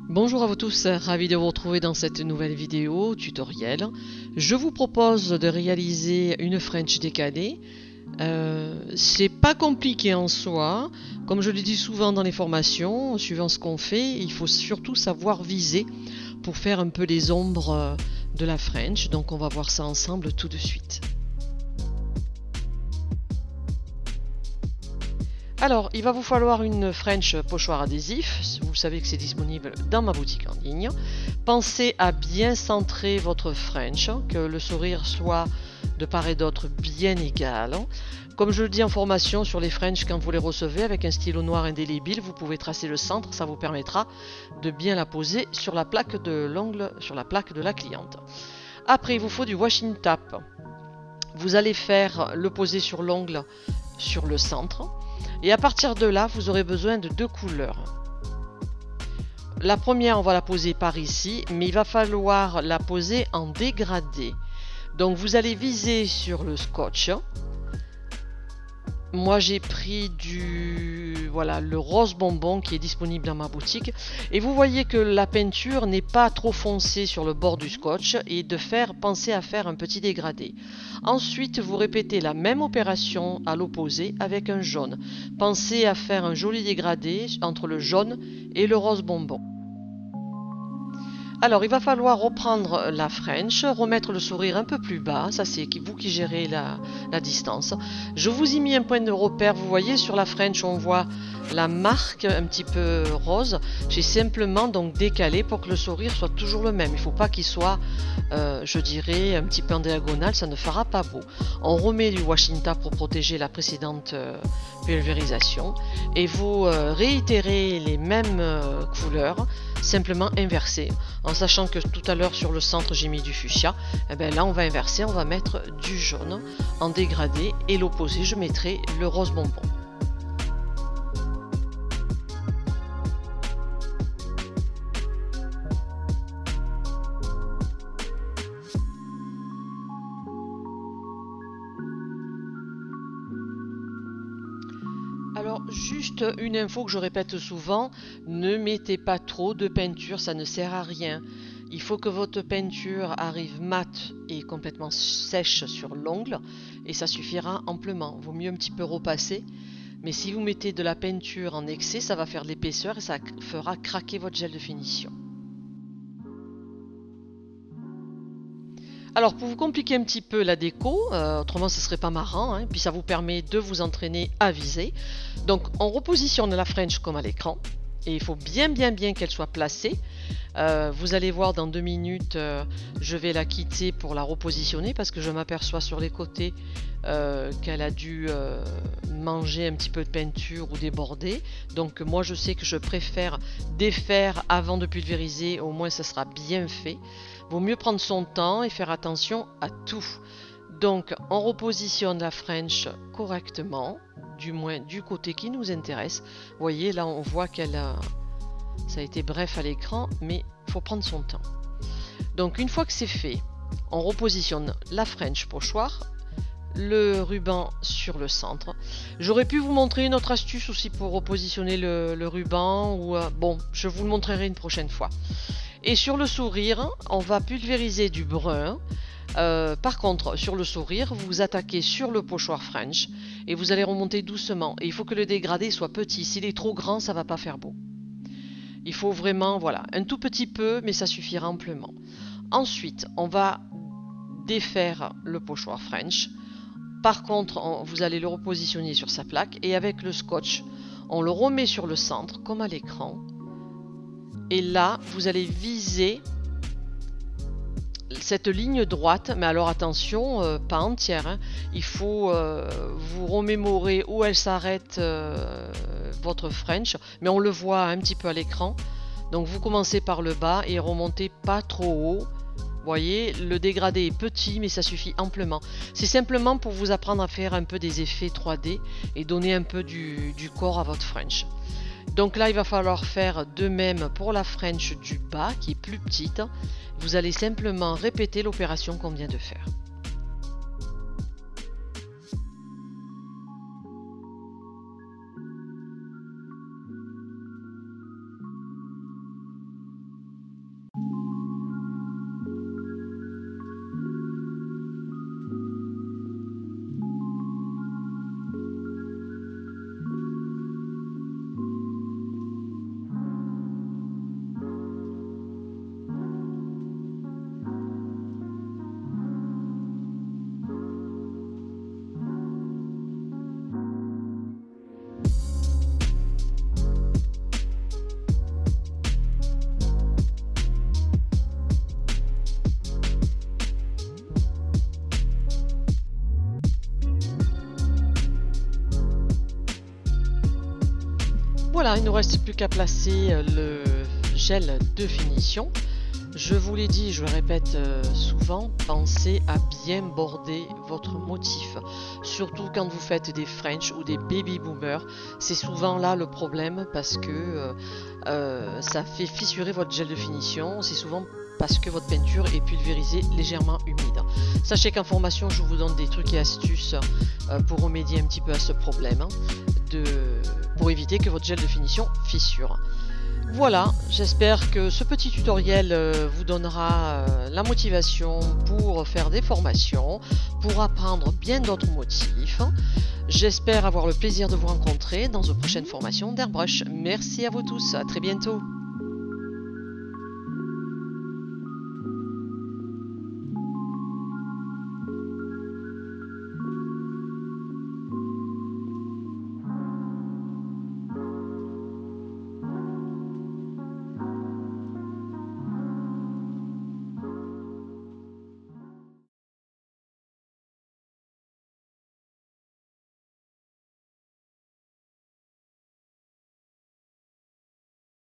Bonjour à vous tous, ravi de vous retrouver dans cette nouvelle vidéo tutoriel. Je vous propose de réaliser une French décalée. C'est pas compliqué en soi, comme je le dis souvent dans les formations, suivant ce qu'on fait, il faut surtout savoir viser pour faire un peu les ombres de la French, donc on va voir ça ensemble tout de suite. Alors, il va vous falloir une French pochoir adhésif. Vous savez que c'est disponible dans ma boutique en ligne. Pensez à bien centrer votre French, que le sourire soit de part et d'autre bien égal. Comme je le dis en formation sur les French, quand vous les recevez avec un stylo noir indélébile, vous pouvez tracer le centre, ça vous permettra de bien la poser sur la plaque de l'ongle, sur la plaque de la cliente. Après, il vous faut du washing tape. Vous allez faire le poser sur l'ongle, sur le centre. Et à partir de là, vous aurez besoin de deux couleurs. La première, on va la poser par ici, mais il va falloir la poser en dégradé. Donc vous allez viser sur le scotch. Moi j'ai pris le rose bonbon qui est disponible dans ma boutique. Et vous voyez que la peinture n'est pas trop foncée sur le bord du scotch et penser à faire un petit dégradé. Ensuite, vous répétez la même opération à l'opposé avec un jaune. Pensez à faire un joli dégradé entre le jaune et le rose bonbon. Alors, il va falloir reprendre la French, remettre le sourire un peu plus bas. Ça, c'est vous qui gérez la distance. Je vous ai mis un point de repère. Vous voyez, sur la French, on voit la marque un petit peu rose. J'ai simplement donc décalé pour que le sourire soit toujours le même. Il ne faut pas qu'il soit, je dirais, un petit peu en diagonale. Ça ne fera pas beau. On remet du washing tape pour protéger la précédente pulvérisation. Et vous réitérez les mêmes couleurs, simplement inversées. En sachant que tout à l'heure sur le centre j'ai mis du fuchsia, et bien là on va inverser, on va mettre du jaune en dégradé et l'opposé je mettrai le rose bonbon. Alors juste une info que je répète souvent, ne mettez pas trop de peinture, ça ne sert à rien. Il faut que votre peinture arrive mate et complètement sèche sur l'ongle et ça suffira amplement. Vaut mieux un petit peu repasser, mais si vous mettez de la peinture en excès, ça va faire de l'épaisseur et ça fera craquer votre gel de finition. Alors pour vous compliquer un petit peu la déco, autrement ce serait pas marrant, hein, puis ça vous permet de vous entraîner à viser. Donc on repositionne la French comme à l'écran et il faut bien qu'elle soit placée. Vous allez voir dans 2 minutes, je vais la quitter pour la repositionner parce que je m'aperçois sur les côtés qu'elle a dû manger un petit peu de peinture ou déborder. Donc moi je sais que je préfère défaire avant de pulvériser, au moins ça sera bien fait. Vaut mieux prendre son temps et faire attention à tout. Donc on repositionne la French correctement, du moins du côté qui nous intéresse. Vous voyez là on voit ça a été bref à l'écran, mais il faut prendre son temps. Donc une fois que c'est fait, on repositionne la French pochoir, le ruban sur le centre. J'aurais pu vous montrer une autre astuce aussi pour repositionner le ruban, ou bon, je vous le montrerai une prochaine fois. Et sur le sourire, on va pulvériser du brun. Par contre, sur le sourire, vous attaquez sur le pochoir French et vous allez remonter doucement. Et il faut que le dégradé soit petit. S'il est trop grand, ça ne va pas faire beau. Il faut vraiment, voilà, un tout petit peu, mais ça suffira amplement. Ensuite, on va défaire le pochoir French. Par contre, vous allez le repositionner sur sa plaque et avec le scotch, on le remet sur le centre, comme à l'écran. Et là, vous allez viser cette ligne droite, mais alors attention, pas entière. Hein. Il faut vous remémorer où elle s'arrête, votre French, mais on le voit un petit peu à l'écran. Donc vous commencez par le bas et remontez pas trop haut. Vous voyez, le dégradé est petit, mais ça suffit amplement. C'est simplement pour vous apprendre à faire un peu des effets 3D et donner un peu du corps à votre French. Donc là, il va falloir faire de même pour la French du bas, qui est plus petite. Vous allez simplement répéter l'opération qu'on vient de faire. Voilà, il ne nous reste plus qu'à placer le gel de finition. Je vous l'ai dit, je le répète souvent, pensez à bien border votre motif. Surtout quand vous faites des French ou des baby boomers, c'est souvent là le problème parce que ça fait fissurer votre gel de finition. C'est souvent parce que votre peinture est pulvérisée, légèrement humide. Sachez qu'en formation, je vous donne des trucs et astuces pour remédier un petit peu à ce problème, pour éviter que votre gel de finition fissure. Voilà, j'espère que ce petit tutoriel vous donnera la motivation pour faire des formations, pour apprendre bien d'autres motifs. J'espère avoir le plaisir de vous rencontrer dans une prochaine formation d'Airbrush. Merci à vous tous, à très bientôt.